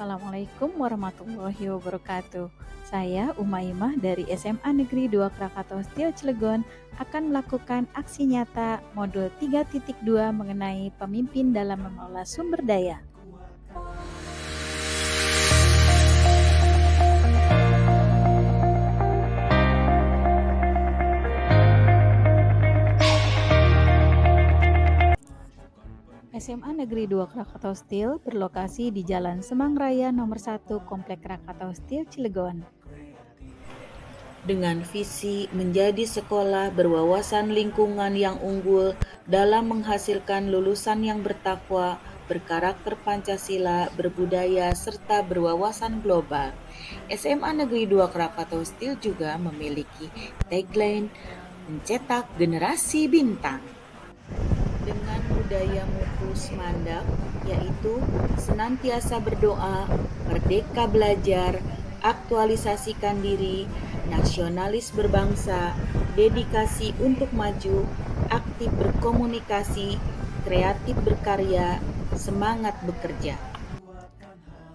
Assalamualaikum warahmatullahi wabarakatuh. Saya Umaymah dari SMA Negeri 2 Krakatau Steel Cilegon akan melakukan aksi nyata modul 3.2 mengenai pemimpin dalam mengelola sumber daya. SMA Negeri 2 Krakatau Steel berlokasi di Jalan Semang Raya nomor 1 Komplek Krakatau Steel Cilegon. Dengan visi menjadi sekolah berwawasan lingkungan yang unggul dalam menghasilkan lulusan yang bertakwa, berkarakter Pancasila, berbudaya, serta berwawasan global. SMA Negeri 2 Krakatau Steel juga memiliki tagline mencetak generasi bintang. Dengan budaya mutu semandak, yaitu senantiasa berdoa, merdeka belajar, aktualisasikan diri, nasionalis berbangsa, dedikasi untuk maju, aktif berkomunikasi, kreatif berkarya, semangat bekerja.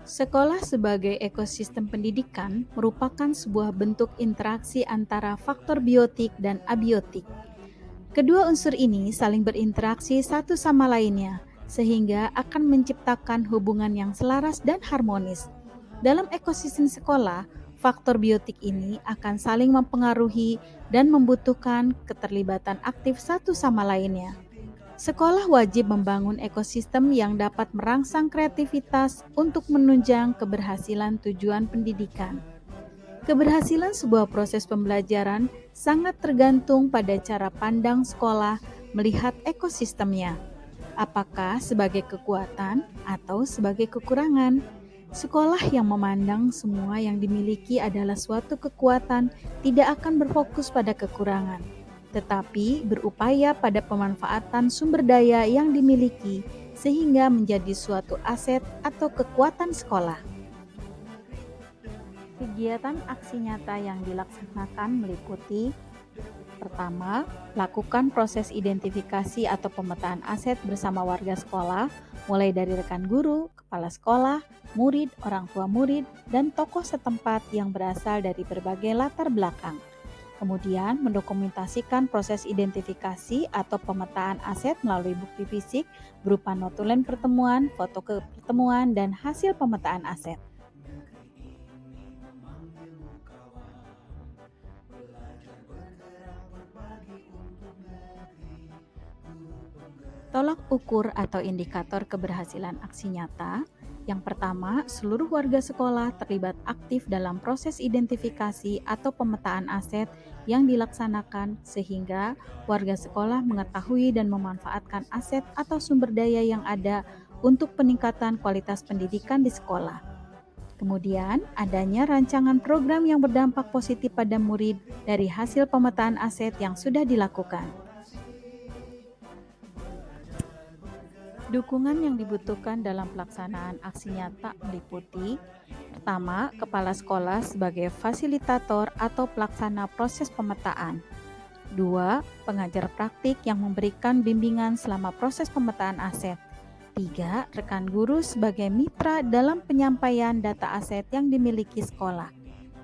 Sekolah sebagai ekosistem pendidikan merupakan sebuah bentuk interaksi antara faktor biotik dan abiotik. Kedua unsur ini saling berinteraksi satu sama lainnya, sehingga akan menciptakan hubungan yang selaras dan harmonis. Dalam ekosistem sekolah, faktor biotik ini akan saling mempengaruhi dan membutuhkan keterlibatan aktif satu sama lainnya. Sekolah wajib membangun ekosistem yang dapat merangsang kreativitas untuk menunjang keberhasilan tujuan pendidikan. Keberhasilan sebuah proses pembelajaran sangat tergantung pada cara pandang sekolah melihat ekosistemnya. Apakah sebagai kekuatan atau sebagai kekurangan? Sekolah yang memandang semua yang dimiliki adalah suatu kekuatan tidak akan berfokus pada kekurangan, tetapi berupaya pada pemanfaatan sumber daya yang dimiliki sehingga menjadi suatu aset atau kekuatan sekolah. Kegiatan aksi nyata yang dilaksanakan meliputi: pertama, lakukan proses identifikasi atau pemetaan aset bersama warga sekolah, mulai dari rekan guru, kepala sekolah, murid, orang tua murid, dan tokoh setempat yang berasal dari berbagai latar belakang. Kemudian, mendokumentasikan proses identifikasi atau pemetaan aset melalui bukti fisik berupa notulen pertemuan, foto pertemuan, dan hasil pemetaan aset. Tolak ukur atau indikator keberhasilan aksi nyata. Yang pertama, seluruh warga sekolah terlibat aktif dalam proses identifikasi atau pemetaan aset yang dilaksanakan sehingga warga sekolah mengetahui dan memanfaatkan aset atau sumber daya yang ada untuk peningkatan kualitas pendidikan di sekolah. Kemudian, adanya rancangan program yang berdampak positif pada murid dari hasil pemetaan aset yang sudah dilakukan. Dukungan yang dibutuhkan dalam pelaksanaan aksi nyata meliputi: pertama, kepala sekolah sebagai fasilitator atau pelaksana proses pemetaan. 2. Pengajar praktik yang memberikan bimbingan selama proses pemetaan aset. 3. Rekan guru sebagai mitra dalam penyampaian data aset yang dimiliki sekolah.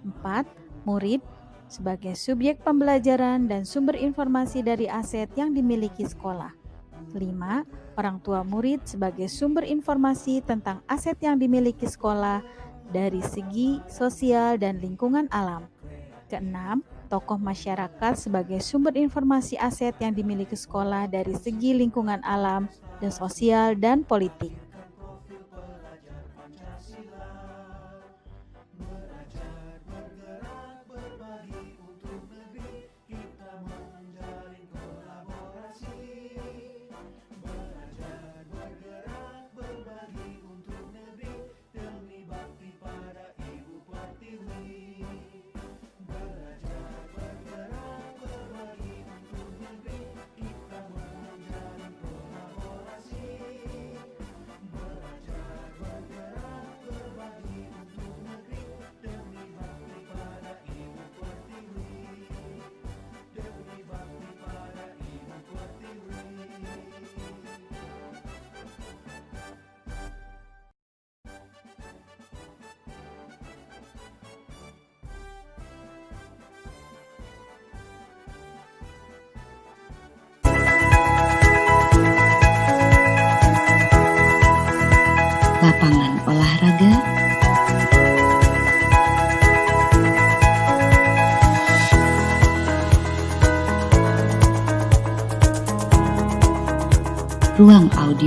4. Murid sebagai subjek pembelajaran dan sumber informasi dari aset yang dimiliki sekolah. 5. Orang tua murid sebagai sumber informasi tentang aset yang dimiliki sekolah dari segi sosial dan lingkungan alam. Keenam, tokoh masyarakat sebagai sumber informasi aset yang dimiliki sekolah dari segi lingkungan alam dan sosial dan politik.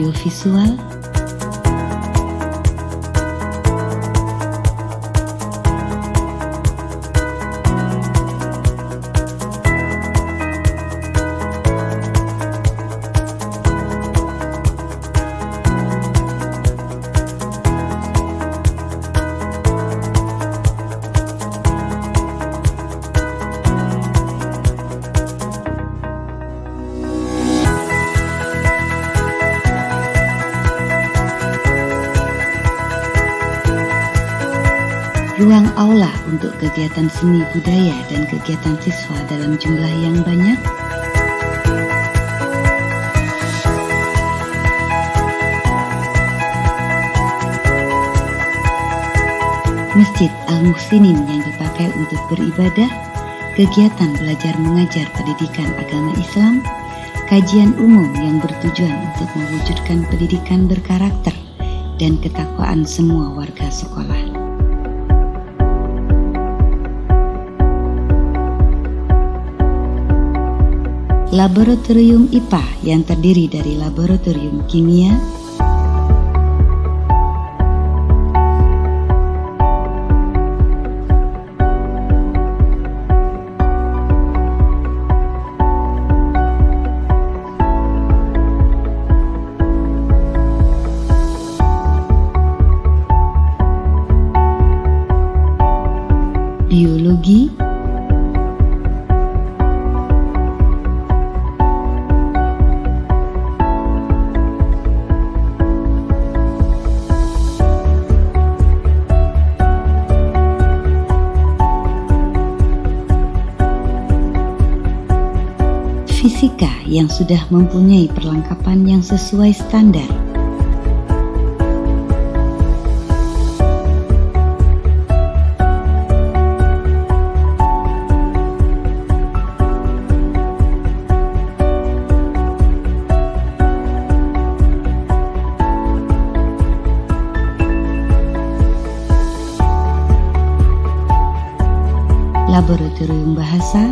audiovisual, ruang aula untuk kegiatan seni budaya dan kegiatan siswa dalam jumlah yang banyak, Masjid Al-Muhsinin yang dipakai untuk beribadah, kegiatan belajar mengajar pendidikan agama Islam, kajian umum yang bertujuan untuk mewujudkan pendidikan berkarakter dan ketakwaan semua warga sekolah. Laboratorium IPA yang terdiri dari laboratorium kimia, biologi, fisika yang sudah mempunyai perlengkapan yang sesuai standar, laboratorium bahasa,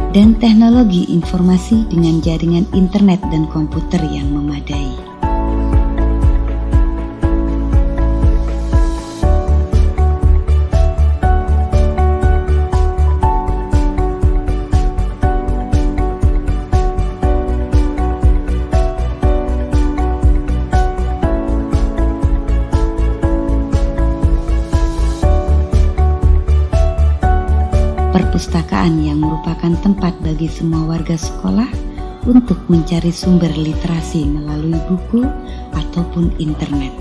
dan teknologi informasi dengan jaringan internet dan komputer yang memadai. Perpustakaan yang merupakan tempat bagi semua warga sekolah untuk mencari sumber literasi melalui buku ataupun internet.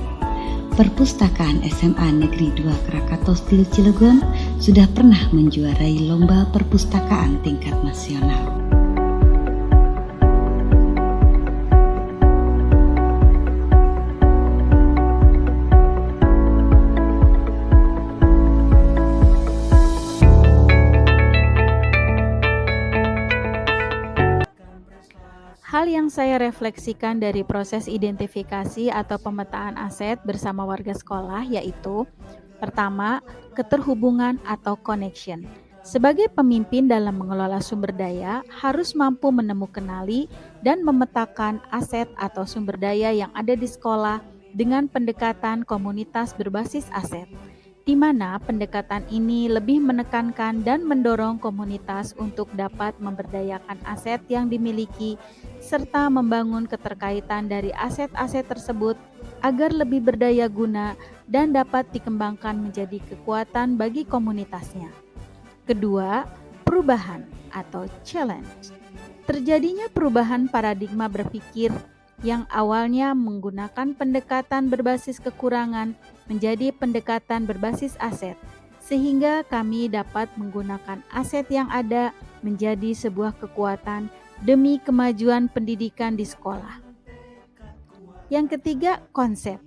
Perpustakaan SMA Negeri 2 Krakatau Steel Cilegon sudah pernah menjuarai lomba perpustakaan tingkat nasional. Hal yang saya refleksikan dari proses identifikasi atau pemetaan aset bersama warga sekolah yaitu pertama, keterhubungan atau connection. Sebagai pemimpin dalam mengelola sumber daya, harus mampu menemukanali dan memetakan aset atau sumber daya yang ada di sekolah dengan pendekatan komunitas berbasis aset, di mana pendekatan ini lebih menekankan dan mendorong komunitas untuk dapat memberdayakan aset yang dimiliki serta membangun keterkaitan dari aset-aset tersebut agar lebih berdaya guna dan dapat dikembangkan menjadi kekuatan bagi komunitasnya. Kedua, perubahan atau challenge. Terjadinya perubahan paradigma berpikir yang awalnya menggunakan pendekatan berbasis kekurangan menjadi pendekatan berbasis aset, sehingga kami dapat menggunakan aset yang ada menjadi sebuah kekuatan demi kemajuan pendidikan di sekolah. Yang ketiga, konsep.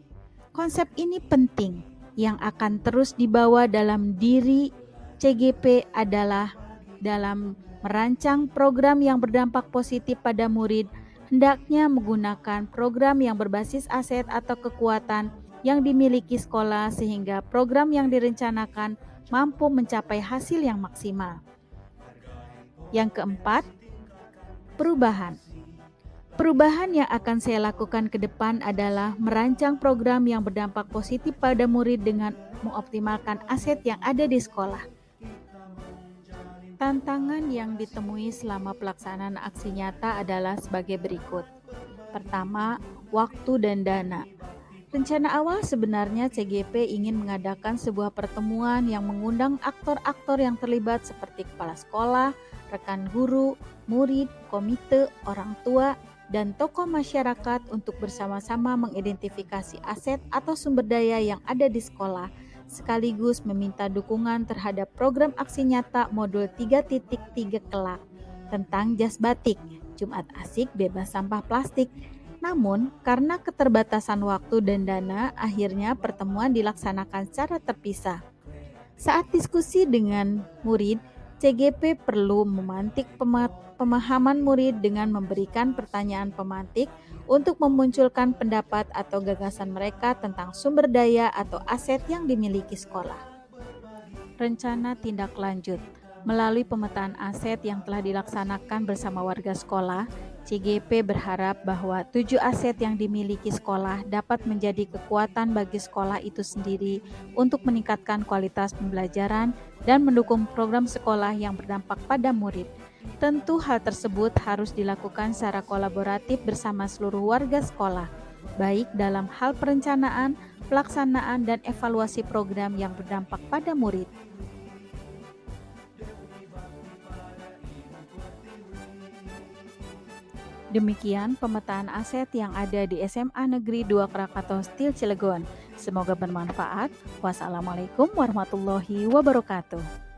Konsep ini penting yang akan terus dibawa dalam diri CGP adalah dalam Merancang program yang berdampak positif pada murid hendaknya menggunakan program yang berbasis aset atau kekuatan yang dimiliki sekolah sehingga program yang direncanakan mampu mencapai hasil yang maksimal. Yang keempat, perubahan. Perubahan yang akan saya lakukan ke depan adalah merancang program yang berdampak positif pada murid dengan mengoptimalkan aset yang ada di sekolah. Tantangan yang ditemui selama pelaksanaan aksi nyata adalah sebagai berikut. Pertama, waktu dan dana. Rencana awal sebenarnya CGP ingin mengadakan sebuah pertemuan yang mengundang aktor-aktor yang terlibat seperti kepala sekolah, rekan guru, murid, komite, orang tua, dan tokoh masyarakat untuk bersama-sama mengidentifikasi aset atau sumber daya yang ada di sekolah, sekaligus meminta dukungan terhadap program aksi nyata modul 3.3 kelak tentang jas batik, Jumat Asik bebas sampah plastik. Namun, karena keterbatasan waktu dan dana, akhirnya pertemuan dilaksanakan secara terpisah. Saat diskusi dengan murid, CGP perlu memantik pemahaman murid dengan memberikan pertanyaan pemantik untuk memunculkan pendapat atau gagasan mereka tentang sumber daya atau aset yang dimiliki sekolah. Rencana tindak lanjut. Melalui pemetaan aset yang telah dilaksanakan bersama warga sekolah, CGP berharap bahwa 7 aset yang dimiliki sekolah dapat menjadi kekuatan bagi sekolah itu sendiri untuk meningkatkan kualitas pembelajaran dan mendukung program sekolah yang berdampak pada murid. Tentu hal tersebut harus dilakukan secara kolaboratif bersama seluruh warga sekolah, baik dalam hal perencanaan, pelaksanaan, dan evaluasi program yang berdampak pada murid. Demikian pemetaan aset yang ada di SMA Negeri 2 Krakatau Steel Cilegon. Semoga bermanfaat. Wassalamualaikum warahmatullahi wabarakatuh.